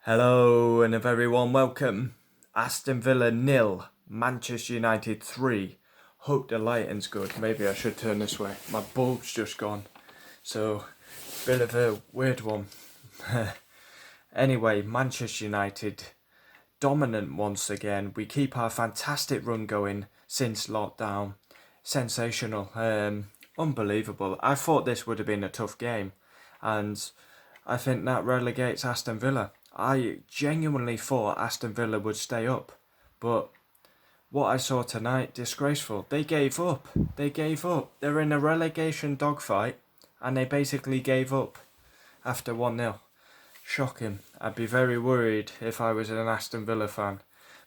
Hello and a very warm welcome. Aston Villa 0, Manchester United 3. Hope the lighting's good. Maybe I should turn this way. My bulb's just gone. So, bit of a weird one. Anyway, Manchester United dominant once again. We keep our fantastic run going since lockdown. Sensational. Unbelievable. I thought this would have been a tough game. And I think that relegates Aston Villa. I genuinely thought Aston Villa would stay up. But what I saw tonight, disgraceful. They gave up. They're in a relegation dogfight and they basically gave up after 1-0. Shocking. I'd be very worried if I was an Aston Villa fan.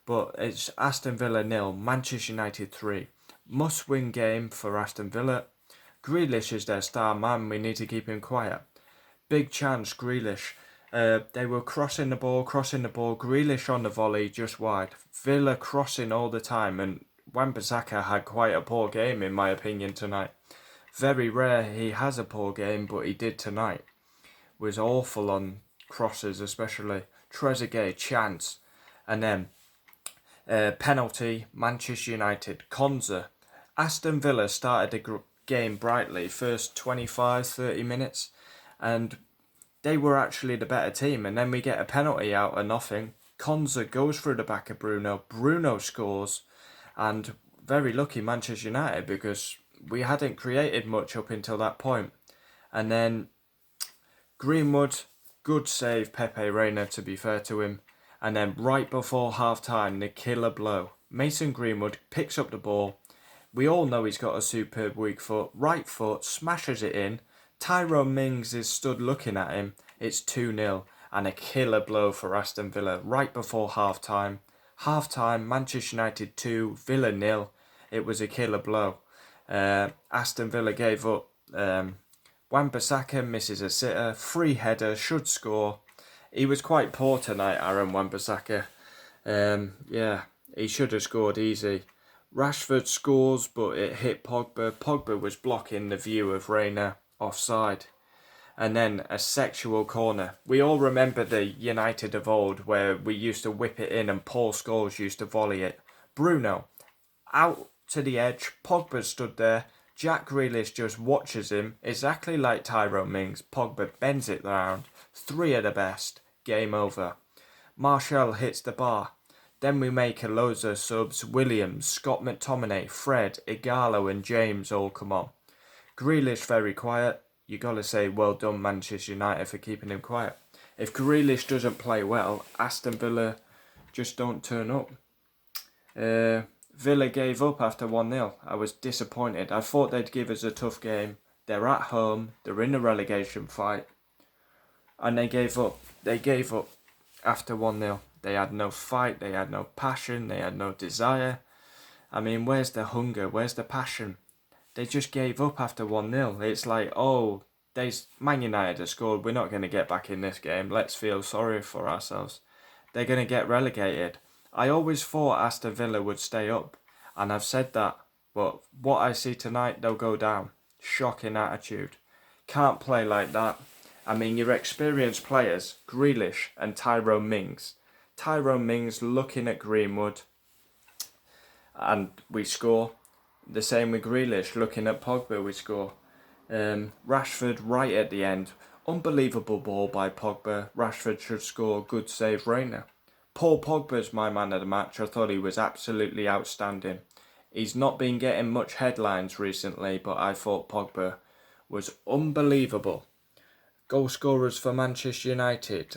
But it's Aston Villa 0, Manchester United 3. Must-win game for Aston Villa. Grealish is their star man. We need to keep him quiet. Big chance, Grealish. They were crossing the ball. Grealish on the volley, just wide. Villa crossing all the time, and Wan-Bissaka had quite a poor game, in my opinion, tonight. Very rare he has a poor game, but he did tonight. Was awful on crosses, especially. Trezeguet, chance. And then, penalty, Manchester United. Konza. Aston Villa started the game brightly, first 25-30 minutes, and they were actually the better team, and then we get a penalty out of nothing. Konza goes through the back of Bruno. Bruno scores, and very lucky Manchester United because we hadn't created much up until that point. And then Greenwood, good save, Pepe Reina, to be fair to him. And then right before half-time, the killer blow. Mason Greenwood picks up the ball. We all know he's got a superb weak foot. Right foot, smashes it in. Tyrone Mings is stood looking at him. It's 2-0 and a killer blow for Aston Villa right before half-time. Half-time, Manchester United 2, Villa 0. It was a killer blow. Aston Villa gave up. Wan-Bissaka misses a sitter. Free header, should score. He was quite poor tonight, Aaron Wan-Bissaka. He should have scored easy. Rashford scores, but it hit Pogba. Pogba was blocking the view of Reina. Offside. And then a sexual corner. We all remember the United of old where we used to whip it in and Paul Scholes used to volley it. Bruno out to the edge. Pogba stood there. Jack Grealish just watches him, exactly like Tyrone Mings. Pogba bends it round. 3 of the best. Game over. Martial hits the bar. Then we make a loads of subs. Williams, Scott McTominay, Fred, Igalo and James all come on. Grealish very quiet. You gotta say well done Manchester United for keeping him quiet. If Grealish doesn't play well, Aston Villa just don't turn up. Villa gave up after 1-0. I was disappointed. I thought they'd give us a tough game. They're at home. They're in a relegation fight. And they gave up. They gave up after 1-0. They had no fight. They had no passion. They had no desire. I mean, where's the hunger? Where's the passion? They just gave up after 1-0. It's like, Man United have scored. We're not going to get back in this game. Let's feel sorry for ourselves. They're going to get relegated. I always thought Aston Villa would stay up. And I've said that. But what I see tonight, they'll go down. Shocking attitude. Can't play like that. I mean, your experienced players, Grealish and Tyrone Mings. Tyrone Mings looking at Greenwood. And we score. The same with Grealish, looking at Pogba, we score. Rashford right at the end. Unbelievable ball by Pogba. Rashford should score. Good save, Reina. Paul Pogba's my man of the match. I thought he was absolutely outstanding. He's not been getting much headlines recently, but I thought Pogba was unbelievable. Goal scorers for Manchester United.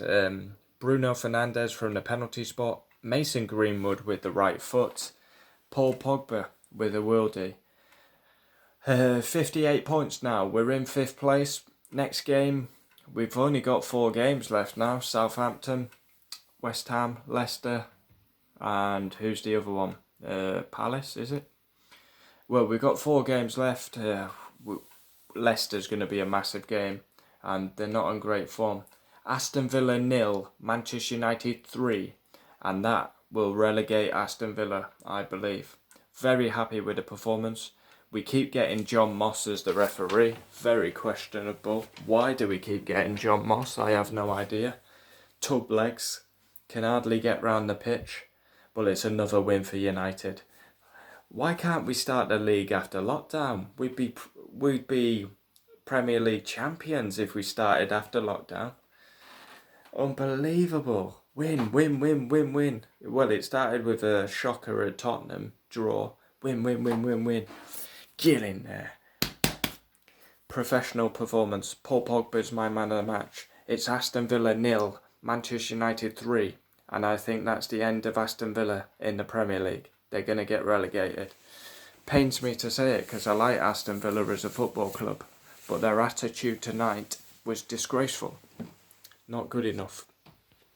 Bruno Fernandes from the penalty spot. Mason Greenwood with the right foot. Paul Pogba with a worldie. 58 points now. We're in 5th place. Next game, we've only got 4 games left now. Southampton, West Ham, Leicester, and who's the other one? Palace, is it? Well, we've got 4 games left. Leicester's going to be a massive game, and they're not in great form. Aston Villa 0, Manchester United 3, and that will relegate Aston Villa, I believe. Very happy with the performance. We keep getting John Moss as the referee. Very questionable. Why do we keep getting John Moss? I have no idea. Tub legs. Can hardly get round the pitch. Well, it's another win for United. Why can't we start the league after lockdown? We'd be Premier League champions if we started after lockdown. Unbelievable. Win, win, win, win, win. Well, it started with a shocker at Tottenham. Draw. Win, win, win, win, win. Get in there. Professional performance. Paul Pogba's my man of the match. It's Aston Villa 0, Manchester United 3. And I think that's the end of Aston Villa in the Premier League. They're going to get relegated. Pains me to say it because I like Aston Villa as a football club. But their attitude tonight was disgraceful. Not good enough.